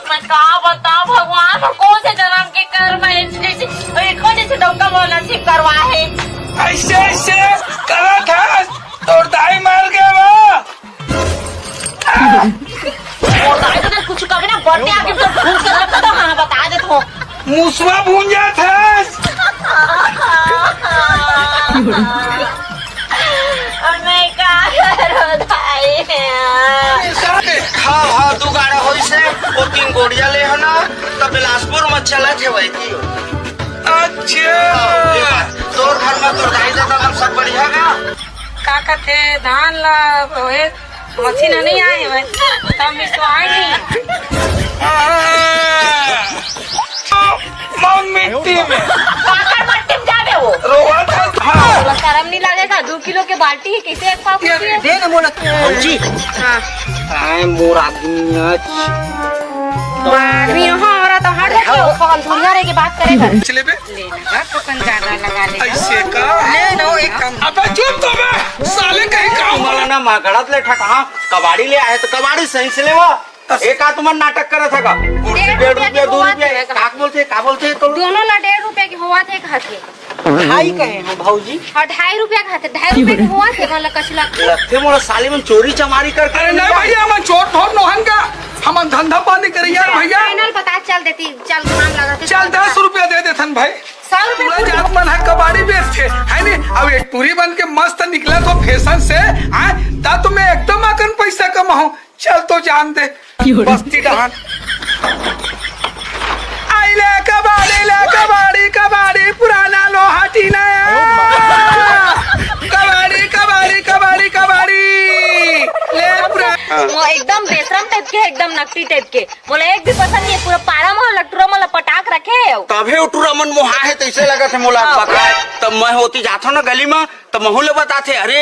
मैं क्या बताऊं भगवान कौन से जन्म के कर्म है जैसे डॉक्टर बोला ठीक करवा है। ऐसे ऐसे करा था तो दाई मार गया वो कुछ कभी ना बर्थडे आके तो भूल के रखता तो हाँ बता दे तो मुसवा भूंजा था। मैं क्या करूं भाई हाँ तू गाड़ा हो से वो 3 गोड़िया ले है ना तब बिलासपुर में चला थे वही थी। अच्छा तोर घर में तोर दाई दादा सब बढ़िया का कहते धान ला मशीन नहीं आए हुए तब भी तो आए नहीं। मिट्टी में काकर मट्टी में जावे वो रोवा था। बोला शर्म नहीं लगेगा 2 किलो के बाल्टी है कैसे एक पाव होती है। दे ना मोला जी हाँ मोर आदमी आदमी हाँ और तो हट जाओ कौन दुनिया रे की बात करेगा। चले बे लेना तो कौन ज्यादा लगा ले ऐसे का ले लो एक कम। अबे चुप तो बे साले कहीं काम मला ना मागड़त ले ठका कबाड़ी ले आए तो कबाड़ी सही से लेवा एक आ तुम नाटक करे था का 1.5 रुपया 2 रुपया का बोलते तो दोनों ला 1.5 रुपया के हुआ थे खाते ढाई कहे हो भाऊजी और 2.5 रुपया खाते 2.5 रुपया के हुआ थे मतलब कचला लगते मोला साली में चोरी चमारी कर अरे नहीं भैया हम चोट फोड़ नोहन का हम धंधा पानी करें यार भैया। फाइनल पता चल देती चल काम लगाते चल 10 रुपया दे देथन भाई 100 रुपया पूरा जात मन है कबाड़ी बेचते है नहीं। अब एक पूरी बन के मस्त निकला तो फैशन से ता तो मैं एकदम आकर पैसा कमाऊं। चल तो जान दे बस्ती डहान आइले कबाड़ी कबाड़ी पुराना लोहाटी नया कबाड़ी ले पूरा वो एकदम बेशरम टाइप के एकदम नकली टाइप के बोले एक भी पसंद नहीं है पूरा पारा मोहल्ला लटूरा मोहल्ला पटाक रखे है। तभे उटूरा मन मोहा है तो ऐसे लगा थे मोला पका तब मैं होती जाता ना गली में तब महू ले बताते अरे